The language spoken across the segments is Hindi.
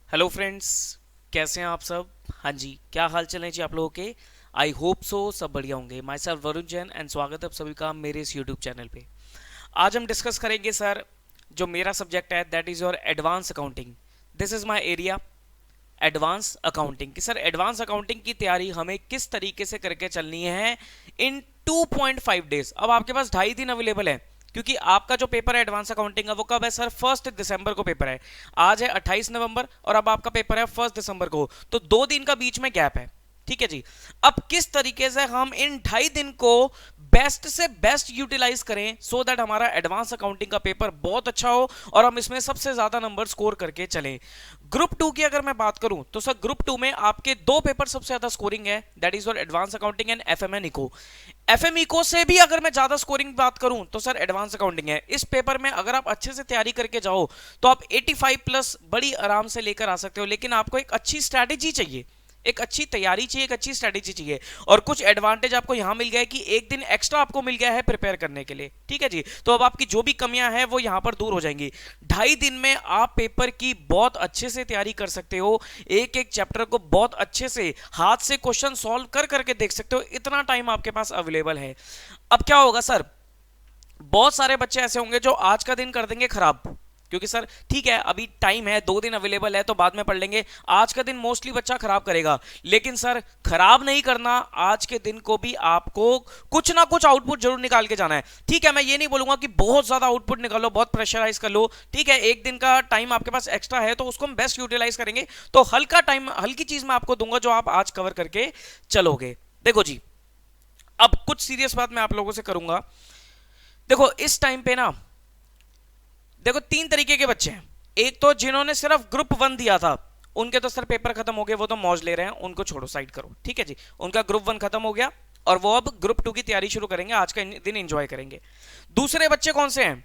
हेलो फ्रेंड्स, कैसे हैं आप सब। हाँ जी, क्या हाल चाल है जी आप लोगों के। आई होप सो सब बढ़िया होंगे। My self Varun Jain and स्वागत है आप सभी का मेरे इस यूट्यूब चैनल पे। आज हम डिस्कस करेंगे सर, जो मेरा सब्जेक्ट है that is your advance accounting. This is my area, advance accounting. कि सर एडवांस अकाउंटिंग की तैयारी हमें किस तरीके से करके चलनी है इन 2.5 डेज। अब आपके पास 2.5 दिन अवेलेबल है, क्योंकि आपका जो पेपर है एडवांस अकाउंटिंग का वो कब है सर, 1 दिसंबर को पेपर है। आज है 28 नवंबर और अब आपका पेपर है 1 दिसंबर को, तो 2 दिन का बीच में गैप है। ठीक है जी। अब किस तरीके से हम इन 2.5 दिन को बेस्ट से बेस्ट यूटिलाइज करें सो दैट हमारा एडवांस अकाउंटिंग का पेपर बहुत अच्छा हो और हम इसमें सबसे ज्यादा नंबर स्कोर करके चलें। ग्रुप टू की अगर मैं बात करूं तो सर ग्रुप टू में आपके दो पेपर सबसे ज्यादा स्कोरिंग है, that is your advance accounting and FM and eco. FM eco से भी अगर मैं ज्यादा स्कोरिंग बात करूं तो सर एडवांस अकाउंटिंग है। इस पेपर में अगर आप अच्छे से तैयारी करके जाओ तो आप 85 प्लस बड़ी आराम से लेकर आ सकते हो, लेकिन आपको एक अच्छी स्ट्रैटेजी चाहिए, एक अच्छी तैयारी चाहिए, एक अच्छी स्ट्रेटेजी चाहिए। और कुछ एडवांटेज आपको यहां मिल गया है कि एक दिन एक्स्ट्रा आपको मिल गया है प्रिपेयर करने के लिए। ठीक है जी, तो अब आपकी जो भी कमियां हैं वो यहां पर दूर हो जाएंगी। 2.5 दिन में आप पेपर की बहुत अच्छे से तैयारी कर सकते हो, एक एक चैप्टर को बहुत अच्छे से हाथ से क्वेश्चन सॉल्व कर करके देख सकते हो। इतना टाइम आपके पास अवेलेबल है। अब क्या होगा सर, बहुत सारे बच्चे ऐसे होंगे जो आज का दिन कर देंगे खराब, क्योंकि सर ठीक है अभी टाइम है, 2 दिन अवेलेबल है तो बाद में पढ़ लेंगे। आज का दिन मोस्टली बच्चा खराब करेगा, लेकिन सर खराब नहीं करना, आज के दिन को भी आपको कुछ ना कुछ आउटपुट जरूर निकाल के जाना है। ठीक है, मैं ये नहीं बोलूंगा कि बहुत ज्यादा आउटपुट निकालो, बहुत प्रेशराइज कर लो। ठीक है, एक दिन का टाइम आपके पास एक्स्ट्रा है तो उसको हम बेस्ट यूटिलाइज करेंगे। तो हल्का टाइम, हल्की चीज मैं आपको दूंगा जो आप आज कवर करके चलोगे। देखो जी, अब कुछ सीरियस बात मैं आप लोगों से करूंगा। देखो इस टाइम पे ना, देखो 3 तरीके के बच्चे हैं। एक तो जिन्होंने सिर्फ ग्रुप 1 दिया था, उनके तो सर पेपर खत्म हो गए, वो तो मौज ले रहे हैं, उनको छोड़ो साइड करो। ठीक है जी, उनका ग्रुप 1 खत्म हो गया और वो अब ग्रुप 2 की तैयारी शुरू करेंगे, आज का दिन एंजॉय करेंगे। दूसरे बच्चे कौन से हैं,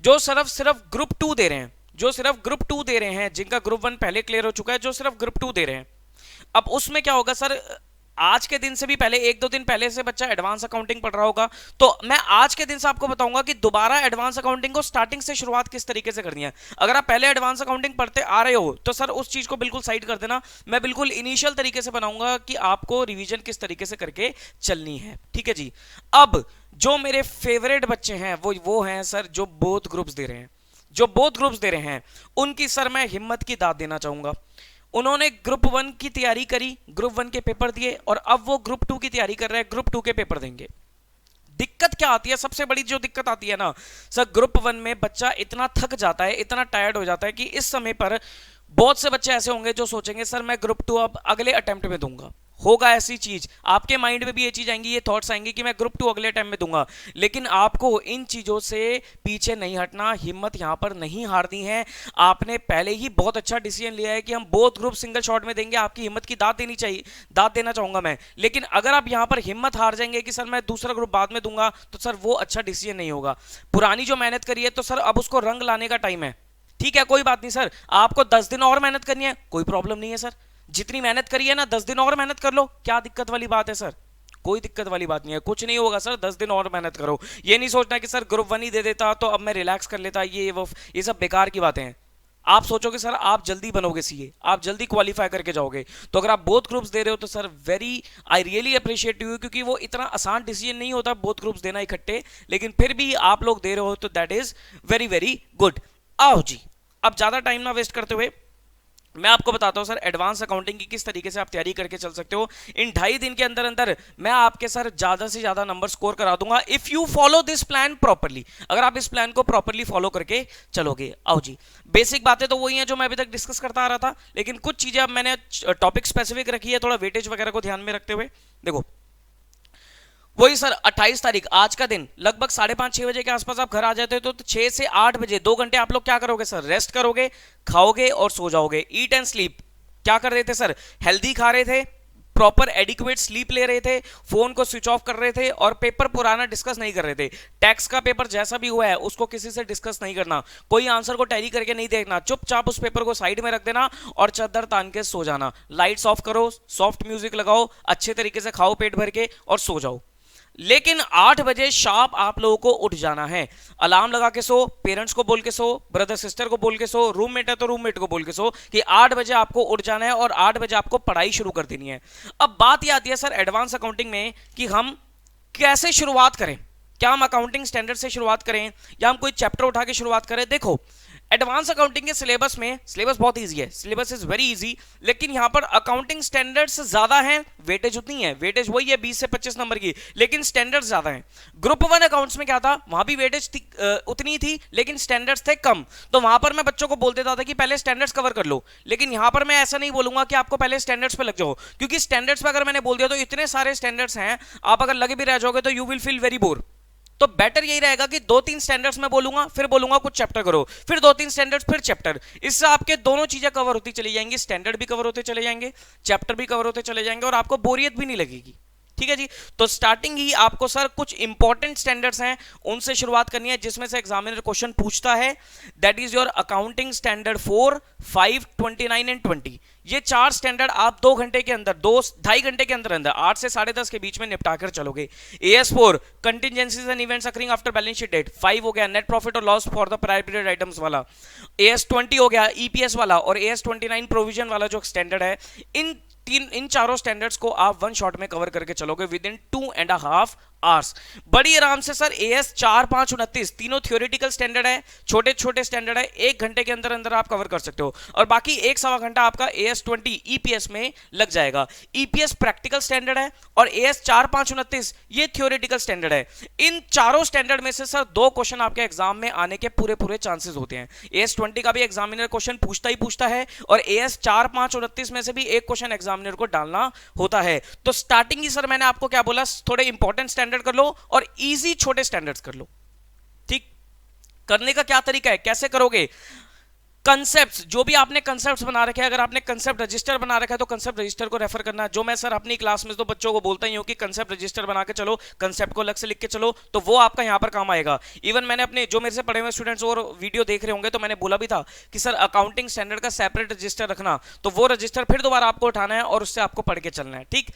जो सिर्फ सिर्फ ग्रुप 2 दे रहे हैं, जो सिर्फ ग्रुप 2 दे रहे हैं, जिनका ग्रुप 1 पहले क्लियर हो चुका है, जो सिर्फ ग्रुप 2 दे रहे हैं। अब उसमें क्या होगा सर, आज के दिन से भी पहले 1-2 दिन पहले से बच्चा एडवांस अकाउंटिंग पढ़ रहा होगा, तो मैं आज के दिन से आपको बताऊंगा कि दोबारा एडवांस अकाउंटिंग को स्टार्टिंग से शुरुआत किस तरीके से करनी है। अगर आप पहले एडवांस अकाउंटिंग पढ़ते आ रहे हो तो सर उस चीज को बिल्कुल साइड कर देना। मैं बिल्कुल इनिशियल तरीके से बनाऊंगा कि आपको रिवीजन किस तरीके से करके चलनी है। ठीक है जी। अब जो मेरे फेवरेट बच्चे हैं वो हैं सर जो बोथ ग्रुप्स दे रहे हैं, जो बोथ ग्रुप्स दे रहे हैं, उनकी सर मैं हिम्मत की दाद देना चाहूंगा। उन्होंने ग्रुप 1 की तैयारी करी, ग्रुप 1 के पेपर दिए और अब वो ग्रुप 2 की तैयारी कर रहे हैं, ग्रुप 2 के पेपर देंगे। दिक्कत क्या आती है, सबसे बड़ी जो दिक्कत आती है ना सर, ग्रुप 1 में बच्चा इतना थक जाता है, इतना टायर्ड हो जाता है कि इस समय पर बहुत से बच्चे ऐसे होंगे जो सोचेंगे सर मैं ग्रुप 2 अब अगले अटेम्प्ट में दूंगा। होगा ऐसी चीज, आपके माइंड में भी ये चीज आएंगी, ये थॉट्स आएंगे कि मैं ग्रुप 2 अगले टाइम में दूंगा। लेकिन आपको इन चीजों से पीछे नहीं हटना, हिम्मत यहां पर नहीं हारनी है। आपने पहले ही बहुत अच्छा डिसीजन लिया है कि हम बोथ ग्रुप सिंगल शॉट में देंगे, आपकी हिम्मत की दाद देनी चाहिए, दाद देना चाहूंगा मैं। लेकिन अगर आप यहां पर हिम्मत हार जाएंगे कि सर मैं दूसरा ग्रुप बाद में दूंगा, तो सर वो अच्छा डिसीजन नहीं होगा। पुरानी जो मेहनत करी है तो सर अब उसको रंग लाने का टाइम है। ठीक है, कोई बात नहीं सर, आपको 10 दिन और मेहनत करनी है, कोई प्रॉब्लम नहीं है सर। जितनी मेहनत करी है ना 10 दिन और मेहनत कर लो, क्या दिक्कत वाली बात है सर, कोई दिक्कत वाली बात नहीं है, कुछ नहीं होगा सर। 10 दिन और मेहनत करो, ये नहीं सोचना कि सर ग्रुप 1 ही दे देता तो अब मैं रिलैक्स कर लेता, ये वो, ये सब बेकार की बातें हैं। आप सोचोगे सर आप जल्दी बनोगे सीए, आप जल्दी क्वालिफाई करके जाओगे, तो अगर आप बोथ ग्रुप्स दे रहे हो तो sir very I really appreciate you, क्योंकि वो इतना आसान डिसीजन नहीं होता बोथ ग्रुप्स देना इकट्ठे, लेकिन फिर भी आप लोग दे रहे हो तो that is very very good. आओ जी, अब ज्यादा टाइम ना वेस्ट करते हुए मैं आपको बताता हूं सर एडवांस अकाउंटिंग की किस तरीके से आप तैयारी करके चल सकते हो। इन 2.5 दिन के अंदर अंदर मैं आपके सर ज्यादा से ज्यादा नंबर स्कोर करा दूंगा if you follow this plan properly, अगर आप इस प्लान को प्रॉपरली फॉलो करके चलोगे। आओ जी, बेसिक बातें तो वही हैं जो मैं अभी तक डिस्कस करता आ रहा था, लेकिन कुछ चीजें अब मैंने टॉपिक स्पेसिफिक रखी है, थोड़ा वेटेज वगैरह को ध्यान में रखते हुए। देखो वही सर 28 तारीख आज का दिन लगभग 5:30-6 बजे के आसपास आप घर आ जाते हो तो 6 से 8 बजे 2 घंटे आप लोग क्या करोगे सर, रेस्ट करोगे, खाओगे और सो जाओगे। ईट एंड स्लीप, क्या कर रहे थे सर, हेल्दी खा रहे थे, प्रॉपर एडिक्वेट स्लीप ले रहे थे, फोन को स्विच ऑफ कर रहे थे और पेपर पुराना डिस्कस नहीं कर रहे थे। टैक्स का पेपर जैसा भी हुआ है उसको किसी से डिस्कस नहीं करना, कोई आंसर को टैली करके नहीं देखना, चुपचाप उस पेपर को साइड में रख देना और चादर तान के सो जाना। लाइट्स ऑफ करो, सॉफ्ट म्यूजिक लगाओ, अच्छे तरीके से खाओ पेट भर के और सो जाओ। लेकिन 8 बजे शार्प आप लोगों को उठ जाना है। अलार्म लगा के सो, पेरेंट्स को बोल के सो, ब्रदर सिस्टर को बोल के सो, रूममेट है तो रूममेट को बोल के सो कि 8 बजे आपको उठ जाना है और 8 बजे आपको पढ़ाई शुरू कर देनी है। अब बात यह आती है सर एडवांस अकाउंटिंग में कि हम कैसे शुरुआत करें। क्या हम अकाउंटिंग स्टैंडर्ड से शुरुआत करें या हम कोई चैप्टर उठा के शुरुआत करें? देखो, एडवांस अकाउंटिंग के सिलेबस में, सिलेबस बहुत इजी है, सिलेबस इज वेरी इजी, लेकिन यहां पर अकाउंटिंग स्टैंडर्ड्स ज्यादा हैं, वेटेज उतनी है, वेटेज वही है 20 से 25 नंबर की, लेकिन स्टैंडर्ड्स ज्यादा हैं। ग्रुप 1 अकाउंट्स में क्या था, वहां भी वेटेज उतनी थी लेकिन स्टैंडर्ड्स थे कम, तो वहां पर मैं बच्चों को बोल देता था कि पहले स्टैंडर्ड्स कवर कर लो। लेकिन यहां पर मैं ऐसा नहीं बोलूंगा कि आपको पहले स्टैंडर्ड्स पे लग जाओ, क्योंकि स्टैंडर्ड्स पे अगर मैंने बोल दिया तो इतने सारे स्टैंडर्ड्स हैं, आप अगर लगे भी रह जाओगे तो you will feel very bore. तो बेटर यही रहेगा कि 2-3 स्टैंडर्ड्स में बोलूंगा, फिर बोलूंगा कुछ चैप्टर करो, फिर 2-3 स्टैंडर्ड्स, फिर चैप्टर। इससे आपके दोनों चीजें कवर होती चली जाएंगी, स्टैंडर्ड भी कवर होते चले जाएंगे, चैप्टर भी कवर होते चले जाएंगे और आपको बोरियत भी नहीं लगेगी। ठीक है जी। तो स्टार्टिंग ही आपको सर कुछ इंपॉर्टेंट स्टैंडर्ड्स हैं उनसे शुरुआत करनी है, जिसमें से एग्जामिनर क्वेश्चन पूछता है। That is your accounting standard 4, 5, 29 and 20। ये 4 स्टैंडर्ड आप 2 घंटे के अंदर, 2-2.5 घंटे के अंदर 8 से 10:30 के बीच में निपटा कर चलोगे। AS4 contingencies and events occurring after balance sheet date, 5 हो गया नेट प्रॉफिट और loss for the prior period items वाला, AS20 हो गया EPS वाला, और AS29 प्रोविजन वाला जो स्टैंडर्ड है। इन चारों स्टैंडर्ड्स को आप 1 शॉट में कवर करके चलोगे विद इन 2.5 आवर्स, बड़ी आराम से सर। AS 4, 5, 29 तीनों थियोरेटिकल स्टैंडर्ड है, छोटे छोटे स्टैंडर्ड है, 1 घंटे के अंदर अंदर आप कवर कर सकते हो, और बाकी 1-1.25 घंटा आपका AS20 EPS में लग जाएगा। EPS प्रैक्टिकल स्टैंडर्ड है और AS 4, 5, 29 ये थियोरेटिकल स्टैंडर्ड है। इन चारों स्टैंडर्ड में से सर 2 क्वेश्चन आपके एग्जाम में आने के पूरे पूरे चांसेस होते हैं। AS20 का भी एग्जामिनर क्वेश्चन पूछता ही पूछता है, और AS 4, 5, 29 में से भी एक क्वेश्चन एग्जामिनर को डालना होता है। तो स्टार्टिंग ही सर मैंने आपको क्या बोला, थोड़े इंपॉर्टेंट स्टैंडर्ड कर लो और इजी छोटे स्टैंडर्ड्स कर लो। ठीक, करने का क्या तरीका है, कैसे करोगे? कंसेप्ट्स, जो भी आपने कंसेप्ट्स बना रखे हैं, अगर आपने कंसेप्ट रजिस्टर बना रखा है तो कंसेप्ट रजिस्टर को रेफर करना है। जो मैं सर अपनी क्लास में तो बच्चों को बोलता ही हूं कि कंसेप्ट रजिस्टर बना के चलो, कंसेप्ट को अलग से लिख के चलो, तो वो आपका यहां पर काम आएगा। इवन मैंने अपने जो मेरे से पढ़े हुए स्टूडेंट्स और वीडियो देख रहे होंगे तो मैंने बोला भी था कि सर अकाउंटिंग स्टैंडर्ड का सेपरेट रजिस्टर रखना, तो वो रजिस्टर फिर दोबारा आपको उठाना है और उससे आपको पढ़ के चलना है। ठीक,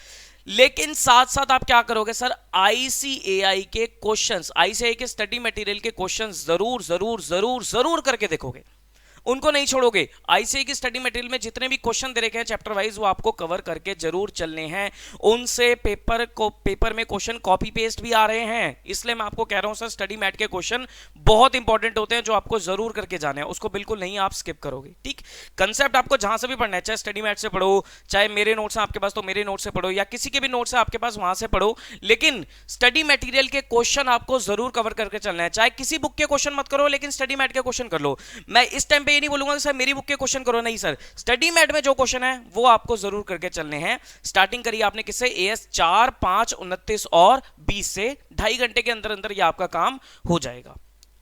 लेकिन साथ साथ आप क्या करोगे सर, ICAI के क्वेश्चंस, ICAI के स्टडी मटेरियल के क्वेश्चंस जरूर जरूर जरूर जरूर करके देखोगे, उनको नहीं छोड़ोगे। ICAI की स्टडी मटेरियल में जितने भी क्वेश्चन दे रखे हैं चैप्टर वाइज, वो आपको कवर करके जरूर चलने हैं। उनसे पेपर में क्वेश्चन कॉपी पेस्ट भी आ रहे हैं, इसलिए मैं आपको कह रहा हूं सर स्टडी मैट के क्वेश्चन बहुत इंपॉर्टेंट होते हैं जो आपको जरूर करके जाने हैं, उसको बिल्कुल नहीं आप स्किप करोगे। ठीक, कंसेप्ट आपको जहां से भी पढ़ना है, चाहे स्टडी मैट से पढ़ो, चाहे मेरे नोट्स हैं आपके पास तो मेरे नोट से पढ़ो, या किसी के भी नोट्स है आपके पास वहां से पढ़ो, लेकिन स्टडी मटेरियल के क्वेश्चन आपको जरूर कवर करके चलना है। चाहे किसी बुक के क्वेश्चन मत करो, लेकिन स्टडी मैट के क्वेश्चन कर लो। मैं इस टाइम पे ये नहीं बोलूंगा कि सर मेरी बुक के क्वेश्चन करो, नहीं सर, स्टडी मैट में जो क्वेश्चन है वो आपको जरूर करके चलने हैं। स्टार्टिंग करिए आपने किससे, AS 4, 5, 29 और 20 से, 2.5 घंटे के अंदर अंदर ये आपका काम हो जाएगा।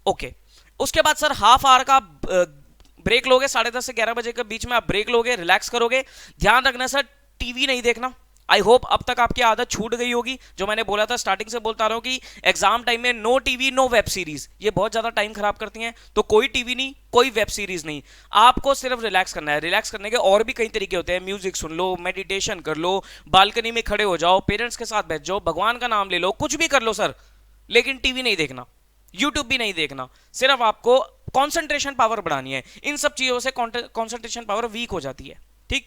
ओके, उसके बाद सर हाफ आवर का ब्रेक लोगे, 10:30 से 11 बजे के बीच में आप ब्रेक लोगे, रिलैक्स करोगे। ध्यान रखना सर टीवी नहीं देखना। आई होप अब तक आपकी आदत छूट गई होगी, जो मैंने बोला था स्टार्टिंग से बोलता रहा हूं कि एग्जाम टाइम में no TV no web series, ये बहुत ज्यादा टाइम खराब करती हैं। तो कोई टीवी नहीं, कोई वेब सीरीज नहीं, आपको सिर्फ रिलैक्स करना है। रिलैक्स करने के और भी कई तरीके होते हैं, म्यूजिक सुन लो, मेडिटेशन कर लो, बालकनी में खड़े हो जाओ, पेरेंट्स के साथ बैठ जाओ, भगवान का नाम ले लो, कुछ भी कर लो सर, लेकिन टीवी नहीं देखना, यूट्यूब भी नहीं देखना। सिर्फ आपको कॉन्सेंट्रेशन पावर बढ़ानी है। इन सब चीजों से कॉन्सेंट्रेशन पावर वीक हो जाती है। ठीक,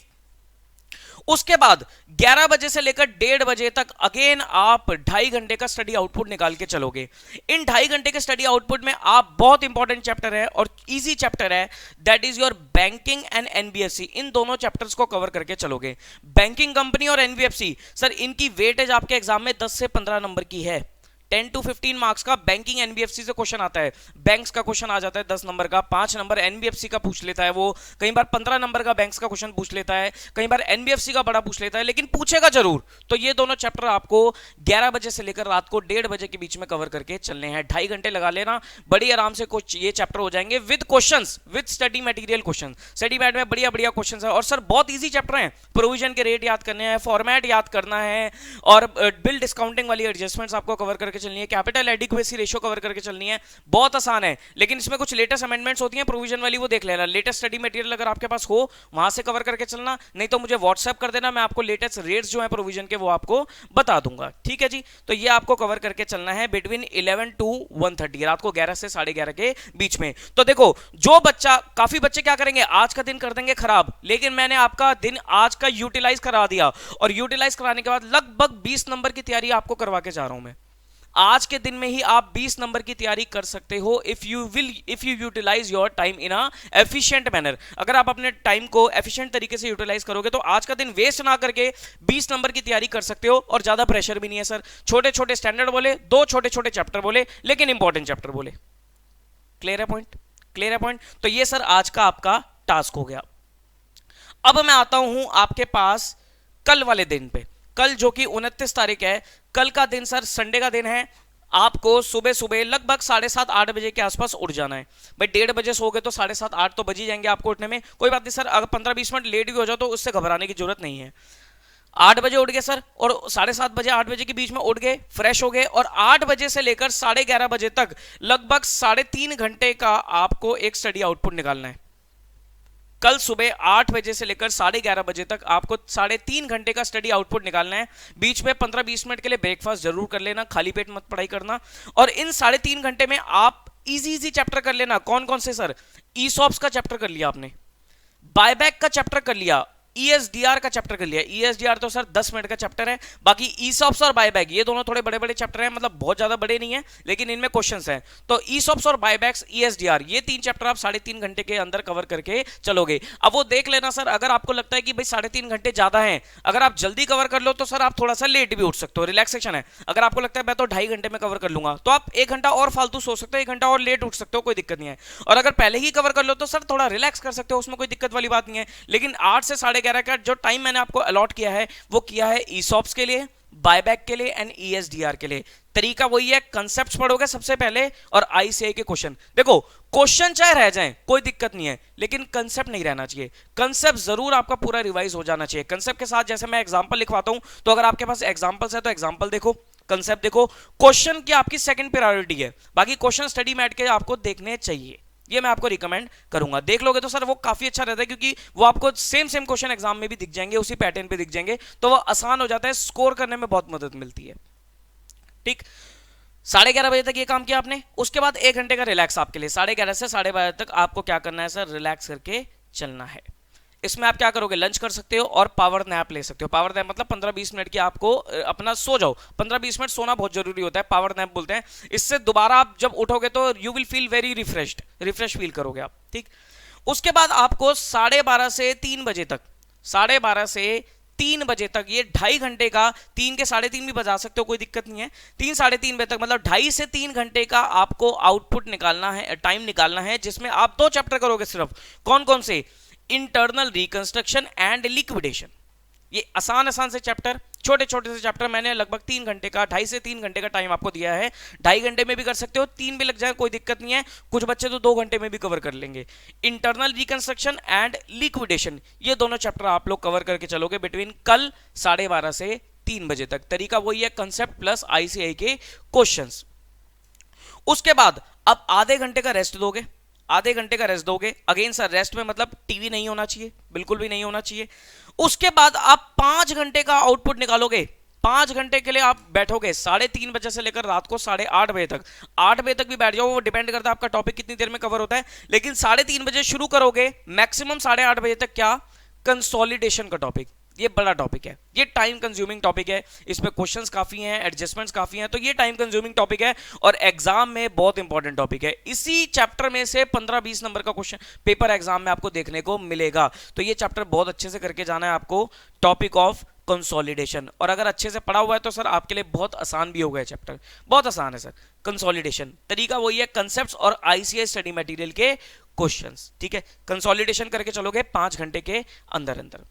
उसके बाद 11 बजे से लेकर 1:30 बजे तक अगेन आप 2.5 घंटे का स्टडी आउटपुट निकाल के चलोगे। इन 2.5 घंटे के स्टडी आउटपुट में आप, बहुत इंपॉर्टेंट चैप्टर है और इजी चैप्टर है, that is your banking and NBFC, इन दोनों चैप्टर्स को कवर करके चलोगे। बैंकिंग कंपनी और NBFC सर इनकी वेटेज आपके एग्जाम में 10 से 15 नंबर की है। 10 to 15 मार्क्स का बैंकिंग NBFC से क्वेश्चन आता है। बैंक्स का क्वेश्चन आ जाता है 10 नंबर का, 5 नंबर NBFC का पूछ लेता है वो, कई बार 15 नंबर का बैंक्स का क्वेश्चन पूछ लेता है, कई बार NBFC का बड़ा पूछ लेता है, लेकिन पूछेगा जरूर। तो ये दोनों चैप्टर आपको 11 बजे से लेकर रात को 1:30 बजे के बीच में कवर करके चलने हैं। 2.5 घंटे लगा लेना, बड़ी आराम से कुछ ये चैप्टर हो जाएंगे with questions, with study material question. Study mat में बढ़िया बढ़िया क्वेश्चंस है और सर बहुत इजी चैप्टर हैं। प्रोविजन के रेट याद करने हैं, फॉर्मेट याद करना है और बिल डिस्काउंटिंग वाली एडजस्टमेंट्स आपको कवर करके चलनी है, कैपिटल एडिक्वेसी रेशियो कवर करके चलनी है। बहुत आसान है, लेकिन इसमें कुछ लेटेस्ट अमेंडमेंट्स होती हैं प्रोविजन वाली, वो देख लेना। लेटेस्ट स्टडी मटेरियल अगर आपके पास हो वहां से कवर करके चलना, नहीं तो मुझे व्हाट्सएप कर देना, मैं आपको लेटेस्ट रेट्स जो है प्रोविजन के वो आपको बता दूंगा। ठीक है जी, तो ये आपको कवर करके चलना है बिटवीन 11 टू 1:30, रात को 11 से 11:30 के बीच में। तो देखो, जो बच्चा, काफी बच्चे क्या करेंगे, आज का दिन कर देंगे खराब, लेकिन मैंने आपका दिन आज का यूटिलाइज करा दिया, और यूटिलाइज कराने के बाद लगभग 20 नंबर की तैयारी आपको करवा के जा रहा हूं मैं। आज के दिन में ही आप 20 नंबर की तैयारी कर सकते हो if you utilize your time in a efficient manner. अगर आप अपने टाइम को एफिशिएंट तरीके से यूटिलाइज करोगे तो आज का दिन वेस्ट ना करके 20 नंबर की तैयारी कर सकते हो, और ज्यादा प्रेशर भी नहीं है सर। छोटे छोटे स्टैंडर्ड बोले, 2 छोटे छोटे चैप्टर बोले, लेकिन इंपॉर्टेंट चैप्टर बोले। क्लियर है पॉइंट? क्लियर है पॉइंट? तो ये सर आज का आपका टास्क हो गया। अब मैं आता हूं आपके पास कल वाले दिन पे। कल जो कि 29 तारीख है, कल का दिन सर संडे का दिन है। आपको सुबह सुबह लगभग 7:30-8 बजे के आसपास उठ जाना है भाई। 1:30 बजे सोओगे तो 7:30-8 तो बज ही जाएंगे आपको उठने में। कोई बात नहीं सर, अगर 15-20 मिनट लेट भी हो जाओ तो उससे घबराने की जरूरत नहीं है। 8 बजे उठ गए सर, और 7:30 बजे 8 बजे के बीच में उठ गए, फ्रेश हो गए, और 8 बजे से लेकर 11:30 बजे तक लगभग 3.5 घंटे का आपको एक स्टडी आउटपुट निकालना है। कल सुबह 8 बजे से लेकर 11:30 बजे तक आपको 3.5 घंटे का स्टडी आउटपुट निकालना है। बीच में 15-20 मिनट के लिए ब्रेकफास्ट जरूर कर लेना, खाली पेट मत पढ़ाई करना। और इन 3.5 घंटे में आप इजी चैप्टर कर लेना। कौन कौन से सर? ईसॉप्स का चैप्टर कर लिया आपने, बायबैक का चैप्टर कर लिया, ईएसडीआर का चैप्टर कर लिया। ईएसडीआर तो सर 10 मिनट का चैप्टर है, बाकी ईसॉप्स और बायबैक ये दोनों थोड़े बड़े बड़े चैप्टर हैं, मतलब बहुत ज्यादा बड़े नहीं है, लेकिन इनमें क्वेश्चंस हैं। तो ईसॉप्स और बायबैक्स, ईएसडीआर, ये 3 चैप्टर आप 3.5 घंटे के अंदर कवर करके चलोगे। अब वो देख लेना सर, अगर आपको लगता है कि भाई 3.5 घंटे ज्यादा है, अगर आप जल्दी कवर कर लो तो सर आप थोड़ा सा लेट भी उठ सकते हो, रिलैक्सेशन है। अगर आपको लगता है मैं तो 2.5 घंटे में कवर कर लूंगा, तो आप 1 घंटा और फालतू सो सकते हो, 1 घंटा और लेट उठ सकते हो, कोई दिक्कत नहीं है। और अगर पहले ही कवर कर लो तो सर थोड़ा रिलैक्स कर सकते हो, उसमें कोई दिक्कत वाली बात नहीं है। लेकिन 8 से 11:30 का जो टाइम मैंने आपको अलॉट किया है, वो किया है ईसॉप्स के लिए, बायबैक के लिए एंड ईएसडीआर के लिए। तरीका वही है, कंसेप्ट्स पढ़ोगे सबसे पहले और आईसीआई के क्वेश्चन। देखो, क्वेश्चन चाहे रह जाएं कोई दिक्कत नहीं है, लेकिन कंसेप्ट नहीं रहना चाहिए। कंसेप्ट जरूर आपका पूरा रिवाइज हो जाना चाहिए। कंसेप्ट के साथ जैसे मैं एग्जांपल लिखवाता हूं, तो अगर आपके पास एग्जांपल्स है तो एग्जांपल देखो, कंसेप्ट देखो। क्वेश्चन की आपकी सेकंड प्रायोरिटी है, बाकी क्वेश्चन स्टडी मैट के आपको देखने चाहिए, ये मैं आपको रिकमेंड करूंगा। देख लोगे तो सर वो काफी अच्छा रहता है, क्योंकि वो आपको सेम क्वेश्चन एग्जाम में भी दिख जाएंगे, उसी पैटर्न पे दिख जाएंगे, तो वो आसान हो जाता है, स्कोर करने में बहुत मदद मिलती है। ठीक, 11:30 बजे तक ये काम किया आपने, उसके बाद 1 घंटे का रिलैक्स आपके लिए। 11:30 से 12:30 तक आपको क्या करना है सर? रिलैक्स करके चलना है। इसमें आप क्या करोगे? लंच कर सकते हो और पावर नैप ले सकते हो। पावर नैप मतलब 15-20 मिनट की आपको अपना सो जाओ। 15-20 मिनट सोना बहुत जरूरी होता है, पावर नैप बोलते हैं। इससे दोबारा आप जब उठोगे तो you will feel very refresh feel करोगे आप। ठीक, उसके बाद आपको 12:30 से 3 बजे तक, 12:30 से 3 बजे तक, ये 2.5 घंटे का, 3 के 3:30 भी बजा सकते हो, कोई दिक्कत नहीं है। 3-3:30 बजे तक, मतलब 2.5 से 3 घंटे का आपको आउटपुट निकालना है, टाइम निकालना है, जिसमें आप 2 चैप्टर करोगे सिर्फ। कौन कौन से? Internal reconstruction and liquidation. ये आसान से चैप्टर, छोटे छोटे से चैप्टर, मैंने लगभग 3 घंटे का, 2.5 से 3 घंटे का टाइम आपको दिया है। 2.5 घंटे में भी कर सकते हो, 3 भी लग जाए कोई दिक्कत नहीं है, कुछ बच्चे तो 2 घंटे में भी कवर कर लेंगे। इंटरनल रिकंस्ट्रक्शन एंड लिक्विडेशन, ये दोनों चैप्टर आप लोग कवर करके चलोगे बिटवीन कल 12:30 से 3 बजे तक। तरीका वही है, कंसेप्ट प्लस आईसीआई के क्वेश्चंस। उसके बाद अब आधे घंटे का रेस्ट दोगे, आधे घंटे का रेस्ट दोगे। अगेन सर, रेस्ट में मतलब टीवी नहीं होना चाहिए, बिल्कुल भी नहीं होना चाहिए। उसके बाद आप 5 घंटे का आउटपुट निकालोगे। 5 घंटे के लिए आप बैठोगे 3:30 बजे से लेकर रात को 8:30 बजे तक। 8 बजे तक भी बैठ जाओ, वो डिपेंड करता है आपका टॉपिक कितनी देर में कवर होता है, लेकिन 3:30 बजे शुरू करोगे, मैक्सिमम 8:30 बजे तक। क्या? कंसोलिडेशन का टॉपिक, ये बड़ा टॉपिक है, ये टाइम कंज्यूमिंग टॉपिक है, इसमें क्वेश्चंस काफी हैं, एडजस्टमेंट्स काफी हैं, तो ये टाइम कंज्यूमिंग टॉपिक है और एग्जाम में बहुत इंपॉर्टेंट टॉपिक है। इसी चैप्टर में से 15-20 नंबर का क्वेश्चन पेपर एग्जाम में आपको देखने को मिलेगा, तो ये चैप्टर बहुत अच्छे से करके जाना है आपको, टॉपिक ऑफ कंसोलिडेशन। और अगर अच्छे से पढ़ा हुआ है तो सर आपके लिए बहुत आसान भी होगा, चैप्टर बहुत आसान है सर। कंसोलिडेशन, तरीका वही है, कंसेप्ट्स और आईसीआई स्टडी मटेरियल के क्वेश्चंस। ठीक है, कंसोलिडेशन करके चलोगे 5 घंटे के अंदर अंदर।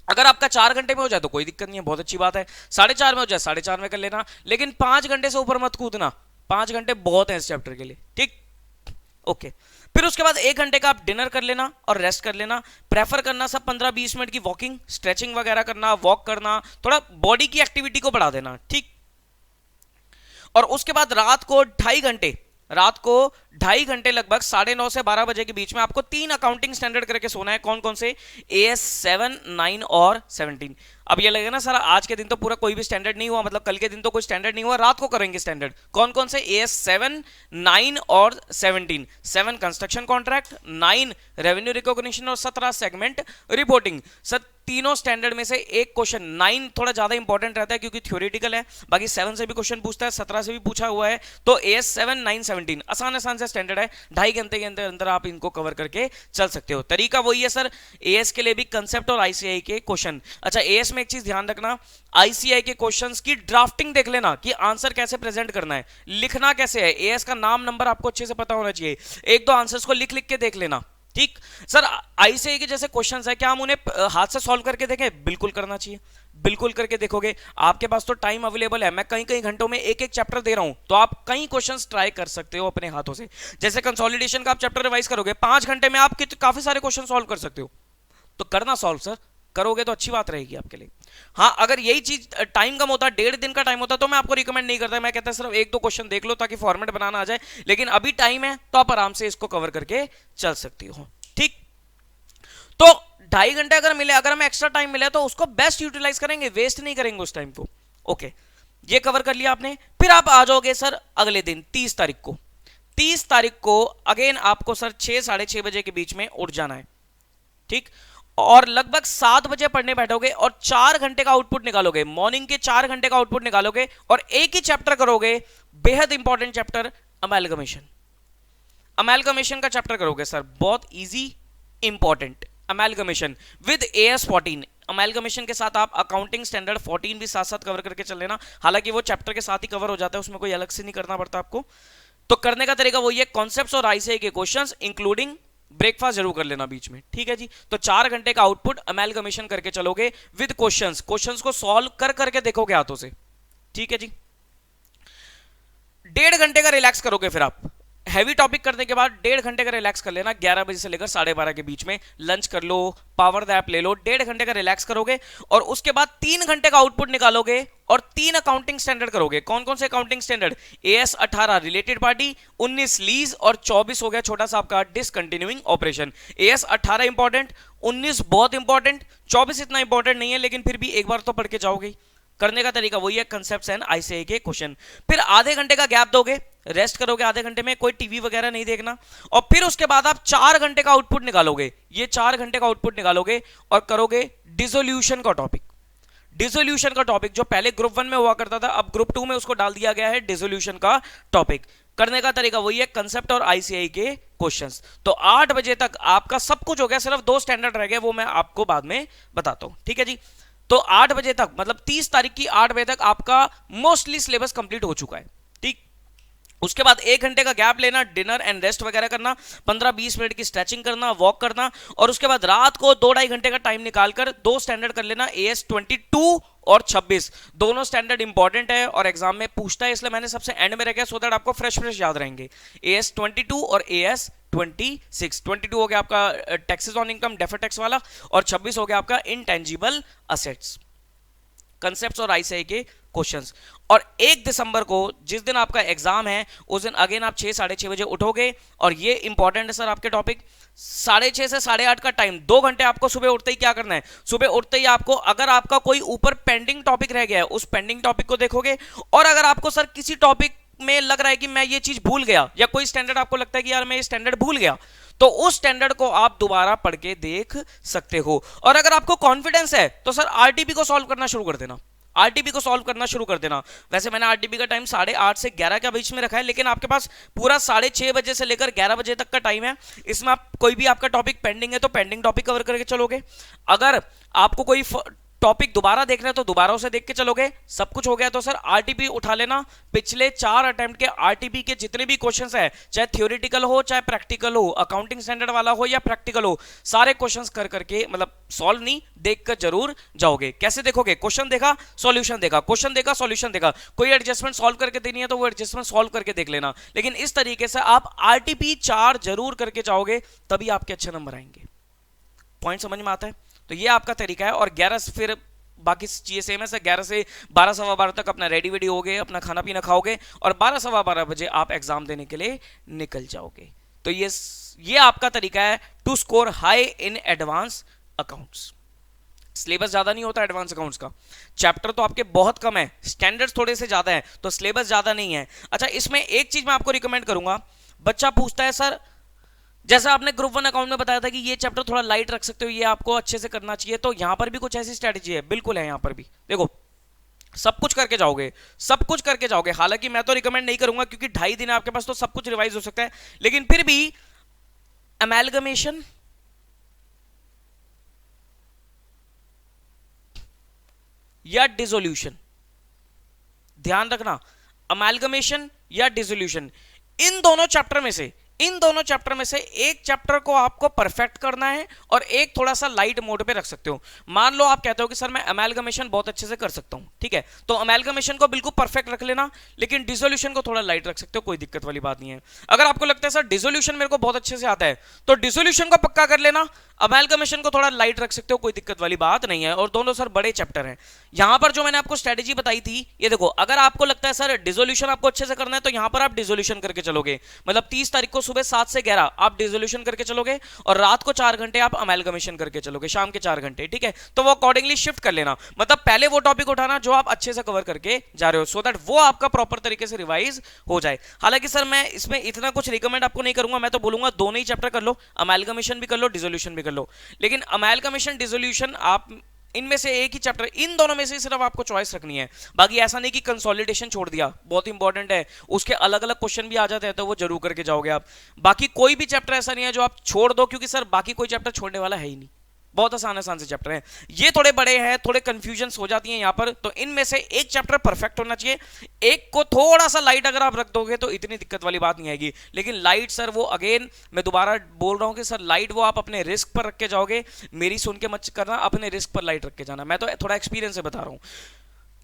अगर आपका 4 घंटे में हो जाए तो कोई दिक्कत नहीं है, बहुत अच्छी बात है। 4:30 में हो जाए 4:30 में कर लेना, लेकिन 5 घंटे से ऊपर मत कूदना, 5 घंटे बहुत है इस चैप्टर के लिए। ठीक, ओके। फिर उसके बाद 1 घंटे का आप डिनर कर लेना और रेस्ट कर लेना। प्रेफर करना सब 15-20 मिनट की वॉकिंग, स्ट्रेचिंग वगैरह करना, वॉक करना, थोड़ा बॉडी की एक्टिविटी को बढ़ा देना। ठीक, और उसके बाद रात को 2.5 घंटे लगभग 9:30 से 12 बजे के बीच में आपको 3 अकाउंटिंग स्टैंडर्ड करके सोना है। कौन कौन से? AS 7, 9 और 17। अब ये लगेगा ना सर आज के दिन तो पूरा कोई भी स्टैंडर्ड नहीं हुआ, मतलब कल के दिन तो कोई स्टैंडर्ड नहीं हुआ, रात को करेंगे स्टैंडर्ड। कौन कौन से? AS 7, 9 और 17। 7 कंस्ट्रक्शन कॉन्ट्रैक्ट, 9 रेवेन्यू रिकॉग्निशन और 17 सेगमेंट रिपोर्टिंग। सर तीनों स्टैंडर्ड में से एक क्वेश्चन 9 थोड़ा ज्यादा इंपॉर्टेंट रहता है क्योंकि थ्योरेटिकल है, बाकी 7 से भी क्वेश्चन पूछता है, 17 से भी पूछा हुआ है। तो AS 7, 9, 17 आसान आसान से स्टैंडर्ड है, 2.5 घंटे के अंदर अंदर आप इनको कवर करके चल सकते हो। तरीका वही है सर, AS के लिए भी कंसेप्ट और ICI के क्वेश्चन। अच्छा AS में एक चीज ध्यान रखना, ICI के क्वेश्चंस की ड्राफ्टिंग देख लेना कि आंसर कैसे प्रेजेंट करना है, लिखना कैसे है। AS का नाम नंबर आपको अच्छे से पता होना चाहिए, एक दो आंसर्स को लिख लिख के देख लेना। ठीक सर, ICI के जैसे क्वेश्चंस है, क्या हम उन्हें हाथ से सॉल्व करके देखें? बिल्कुल करना चाहिए, बिल्कुल करके देखोगे। आपके पास तो टाइम अवेलेबल है, मैं कई कई घंटों में एक एक चैप्टर दे रहा हूं, तो आप कई क्वेश्चंस ट्राई कर सकते हो अपने हाथों से। जैसे कंसोलिडेशन का आप चैप्टर रिवाइज करोगे 5 घंटे में आप काफी सारे क्वेश्चन सॉल्व कर सकते हो, तो करना सॉल्व सर, करोगे तो अच्छी बात रहेगी आपके लिए। हाँ अगर यही चीज टाइम कम होता, 1.5 दिन का टाइम होता, तो मैं आपको रिकमेंड नहीं करता, मैं कहता सिर्फ एक दो क्वेश्चन देख लो ताकि फॉर्मेट बनाना आ जाए। लेकिन अभी टाइम है तो आप आराम से इसको कवर करके चल सकती हो। ठीक, तो 2.5 घंटे अगर मिले, अगर हमें एक्स्ट्रा टाइम मिले तो उसको बेस्ट यूटिलाइज करेंगे, वेस्ट नहीं करेंगे उस टाइम को। ओके, ये कवर कर लिया आपने। फिर आप आ जाओगे सर अगले दिन 30 तारीख को। 30 तारीख को अगेन आपको सर 6, 6:30 बजे के बीच में उठ जाना है। ठीक, और लगभग 7 बजे पढ़ने बैठोगे और 4 घंटे का आउटपुट निकालोगे, मॉर्निंग के 4 घंटे का आउटपुट निकालोगे और एक ही चैप्टर करोगे, बेहद इंपॉर्टेंट चैप्टर, अमेलगमेशन। अमेलगमेशन का चैप्टर करोगे सर, बहुत easy important, amalgamation with AS 14। Amalgamation के साथ आप अकाउंटिंग स्टैंडर्ड 14 भी साथ साथ कवर करके चल लेना, हालांकि वो चैप्टर के साथ ही कवर हो जाता है, उसमें कोई अलग से नहीं करना पड़ता आपको। तो करने का तरीका वही है, कॉन्सेप्ट्स और ICI के क्वेश्चंस इंक्लूडिंग ब्रेकफास्ट जरूर कर लेना बीच में। ठीक है जी, तो 4 घंटे का आउटपुट अमेलगमेशन करके चलोगे विद क्वेश्चंस, क्वेश्चंस को सॉल्व कर करके देखोगे हाथों से। ठीक है जी, 1.5 घंटे का रिलैक्स करोगे, फिर आप हैवी टॉपिक करने के बाद 1.5 घंटे का रिलैक्स कर लेना, 11 बजे से लेकर 12:30 के बीच में लंच कर लो, पावर नैप ले लो, 1.5 घंटे का रिलैक्स करोगे और उसके बाद 3 घंटे का आउटपुट निकालोगे और 3 अकाउंटिंग स्टैंडर्ड करोगे। कौन कौन से accounting standard? AS 18 related party, 19 lease और 24 हो गया छोटा सा आपका डिसकंटिन्यूइंग ऑपरेशन। AS 18 इंपॉर्टेंट, 19 बहुत इंपॉर्टेंट, 24 इतना इंपॉर्टेंट नहीं है लेकिन फिर भी एक बार तो पढ़ के जाओगे। करने का तरीका वही है, कंसेप्ट्स एंड ICI के क्वेश्चन। फिर आधे घंटे का गैप दोगे, रेस्ट करोगे आधे घंटे में, कोई टीवी वगैरह नहीं देखना, और फिर उसके बाद आप 4 घंटे का आउटपुट निकालोगे। ये 4 घंटे का आउटपुट निकालोगे और करोगे डिसोल्यूशन का टॉपिक। डिसोल्यूशन का टॉपिक जो पहले ग्रुप 1 में हुआ करता था, अब ग्रुप 2 में उसको डाल दिया गया है डिसोल्यूशन का टॉपिक। करने का तरीका वही है, कंसेप्ट और ICI के क्वेश्चंस। तो 8 बजे तक आपका सब कुछ हो गया, सिर्फ 2 स्टैंडर्ड रह गए, वो मैं आपको बाद में बताता हूं। ठीक है जी, तो 8 बजे तक, मतलब 30 तारीख की 8 बजे तक आपका मोस्टली सिलेबस कंप्लीट हो चुका है। ठीक, उसके बाद 1 घंटे का गैप लेना, डिनर एंड रेस्ट वगैरह करना, 15-20 मिनट की स्ट्रेचिंग करना, वॉक करना, और उसके बाद रात को 2-2.5 घंटे का टाइम निकालकर 2 स्टैंडर्ड कर लेना, AS 22 और 26। दोनों स्टैंडर्ड इंपॉर्टेंट है और एग्जाम में पूछता है, इसलिए मैंने सबसे एंड में रखा है सो दैट आपको फ्रेश याद रहेंगे। AS 22 और AS 26। 22 हो गया आपका taxes on income deferred tax वाला, और 26 हो गया आपका इंटेंजिबल असेट्स, कंसेप्ट्स और ICI के क्वेश्चंस। और 1 दिसंबर को जिस दिन आपका एग्जाम है उस दिन अगेन आप 6, 6:30 बजे उठोगे, और ये इंपॉर्टेंट है सर आपके टॉपिक, 6:30 से 8:30 का टाइम, 2 घंटे आपको सुबह उठते ही क्या करना है, सुबह उठते ही आपको, अगर आपका कोई ऊपर पेंडिंग टॉपिक रह गया है उस पेंडिंग टॉपिक को देखोगे, और अगर आपको सर किसी टॉपिक में लग रहा है कि मैं ये चीज भूल गया, या कोई स्टैंडर्ड आपको लगता है कि यार मैं ये स्टैंडर्ड भूल गया, तो उस स्टैंडर्ड को आप दोबारा पढ़ के देख सकते हो। और अगर आपको कॉन्फिडेंस है तो सर RTP को सॉल्व करना शुरू कर देना, RTP को सॉल्व करना शुरू कर देना। वैसे मैंने RTP का टाइम 8:30 से 11 के बीच में रखा है, लेकिन आपके पास पूरा 6:30 बजे से लेकर 11 बजे तक का टाइम है। इसमें आप कोई भी आपका टॉपिक पेंडिंग है तो पेंडिंग टॉपिक कवर करके चलोगे, अगर आपको कोई टॉपिक दोबारा देखना है तो दोबारा उसे देख के चलोगे। सब कुछ हो गया तो सर RTP उठा लेना, पिछले 4 अटेम्प्ट के RTP के जितने भी क्वेश्चंस है, चाहे थ्योरेटिकल हो चाहे प्रैक्टिकल हो, अकाउंटिंग स्टैंडर्ड वाला हो या प्रैक्टिकल हो, सारे क्वेश्चंस कर करके, मतलब सॉल्व नहीं, देख कर जरूर जाओगे। कैसे देखोगे? क्वेश्चन देखा, सॉल्यूशन देखा, क्वेश्चन देखा, सॉल्यूशन देखा, कोई एडजस्टमेंट सॉल्व करके देनी है तो वो एडजस्टमेंट सॉल्व करके देख लेना। लेकिन इस तरीके से आप RTP 4 जरूर करके जाओगे, तभी आपके अच्छे नंबर आएंगे। पॉइंट समझ में आता है? तो ये आपका तरीका है। और 11 फिर बाकी चीजें सेम है सर। 11 से 12 सवा 12 तक अपना रेडी वेडी हो गए, अपना खाना पीना खाओगे और 12 सवा 12 बजे आप एग्जाम देने के लिए निकल जाओगे। तो ये आपका तरीका है to score high in advance accounts. Syllabus ज्यादा नहीं होता एडवांस अकाउंट्स का, चैप्टर तो आपके बहुत कम है, स्टैंडर्ड्स थोड़े से ज्यादा है, तो सिलेबस ज्यादा नहीं है। अच्छा, इसमें एक चीज मैं आपको रिकमेंड करूंगा, बच्चा पूछता है सर जैसा आपने ग्रुप 1 अकाउंट में बताया था कि ये चैप्टर थोड़ा लाइट रख सकते हो, ये आपको अच्छे से करना चाहिए, तो यहां पर भी कुछ ऐसी स्ट्रेटेजी है, बिल्कुल है। यहां पर भी देखो सब कुछ करके जाओगे, सब कुछ करके जाओगे। हालांकि मैं तो रिकमेंड नहीं करूंगा क्योंकि 2.5 दिन आपके पास, तो सब कुछ रिवाइज हो सकता है, लेकिन फिर भी अमेलगमेशन या डिसोल्यूशन, ध्यान रखना, अमेलगमेशन या डिसोल्यूशन, इन दोनों चैप्टर में से एक चैप्टर को आपको परफेक्ट करना है और एक थोड़ा सा लाइट मोड पे रख सकते हो। मान लो आप कहते हो कि सर मैं अमेलगमेशन बहुत अच्छे से कर सकता हूं, ठीक है, तो अमेलगमेशन को बिल्कुल परफेक्ट रख लेना, लेकिन डिसोल्यूशन को थोड़ा लाइट रख सकते हो, कोई दिक्कत वाली बात नहीं है। अगर आपको लगता है सर डिसोल्यूशन मेरे को बहुत अच्छे से आता है, तो डिसोल्यूशन को पक्का कर लेना, अमेलगमेशन को थोड़ा लाइट रख सकते हो, कोई दिक्कत वाली बात नहीं है, और दोनों सर बड़े चैप्टर हैं। यहां पर जो मैंने आपको स्ट्रेटेजी बताई थी, ये देखो, अगर आपको लगता है सर डिसोल्यूशन आपको अच्छे से करना है, तो यहां पर आप डिसोल्यूशन करके चलोगे, मतलब 30 तारीख को सुबह 7 से 11 आप डिसोल्यूशन करके चलोगे और रात को 4 घंटे आप अमेलगमेशन करके चलोगे, शाम के 4 घंटे, ठीक है। तो वो अकॉर्डिंगली शिफ्ट कर लेना, मतलब पहले वो टॉपिक उठाना जो आप अच्छे से कवर करके जा रहे हो, सो दैट वो आपका प्रॉपर तरीके से रिवाइज हो जाए। हालांकि सर मैं इसमें इतना कुछ रिकमेंड आपको नहीं करूंगा, मैं तो बोलूंगा दोनों ही चैप्टर कर लो, अमेलगमेशन भी कर लो, डिसोल्यूशन भी कर लो, लेकिन अमेलगमेशन डिसोल्यूशन आप इनमें से एक ही चैप्टर, इन दोनों में से सिर्फ आपको चॉइस रखनी है। बाकी ऐसा नहीं कि कंसोलिडेशन छोड़ दिया, बहुत इंपॉर्टेंट है, उसके अलग अलग क्वेश्चन भी आ जाते हैं, तो वो जरूर करके जाओगे आप। बाकी कोई भी चैप्टर ऐसा नहीं है जो आप छोड़ दो, क्योंकि सर बाकी कोई चैप्टर छोड़ने वाला है ही नहीं, बहुत आसान आसान से चैप्टर हैं। ये थोड़े बड़े हैं, थोड़े कंफ्यूजन हो जाती हैं यहाँ पर, तो इनमें से एक चैप्टर परफेक्ट होना चाहिए, एक को थोड़ा सा लाइट अगर आप रख दोगे तो इतनी दिक्कत वाली बात नहीं आएगी। लेकिन लाइट सर वो अगेन मैं दोबारा बोल रहा हूँ कि सर लाइट वो आप अपने रिस्क पर रख के जाओगे, मेरी सुन के मत करना, अपने रिस्क पर लाइट रख के जाना, मैं तो थोड़ा एक्सपीरियंस से बता रहा हूँ।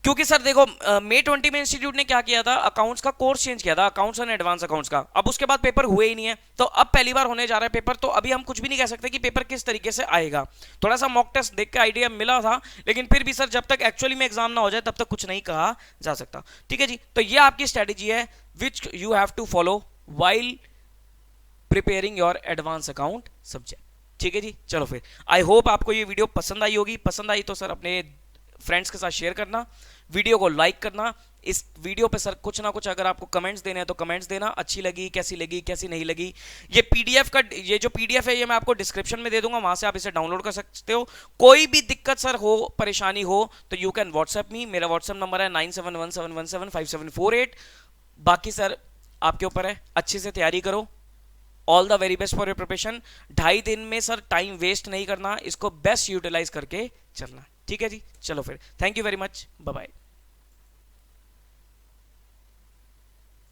क्योंकि सर देखो May 20 में इंस्टीट्यूट ने क्या किया था, अकाउंट्स का कोर्स चेंज किया था, अकाउंट्स एंड एडवांस अकाउंट्स का, अब उसके बाद पेपर हुए ही नहीं है, तो अब पहली बार होने जा रहा है पेपर, तो अभी हम कुछ भी नहीं कह सकते कि पेपर किस तरीके से आएगा। थोड़ा सा मॉक टेस्ट देख के आइडिया मिला था, लेकिन फिर भी सर जब तक एक्चुअली में एग्जाम ना हो जाए तब तक कुछ नहीं कहा जा सकता, ठीक है जी। तो ये आपकी स्ट्रेटेजी है which you have to follow while preparing your advance account subject, ठीक है जी। चलो फिर आई होप आपको ये वीडियो पसंद आई होगी, पसंद आई तो सर अपने फ्रेंड्स के साथ शेयर करना, वीडियो को लाइक करना। इस वीडियो पे सर कुछ ना कुछ अगर आपको कमेंट्स देने हैं तो कमेंट्स देना, अच्छी लगी, कैसी नहीं लगी। ये पीडीएफ का, ये जो पीडीएफ है ये मैं आपको डिस्क्रिप्शन में दे दूंगा, वहां से आप इसे डाउनलोड कर सकते हो। कोई भी दिक्कत सर हो, परेशानी हो, तो यू कैन व्हाट्सएप मी, मेरा व्हाट्सएप नंबर है 9717175748। बाकी सर आपके ऊपर है, अच्छे से तैयारी करो, all the very best for your preparation. 2.5 दिन में सर टाइम वेस्ट नहीं करना, इसको बेस्ट यूटिलाइज करके चलना, ठीक है जी। चलो फिर, thank you very much, bye bye.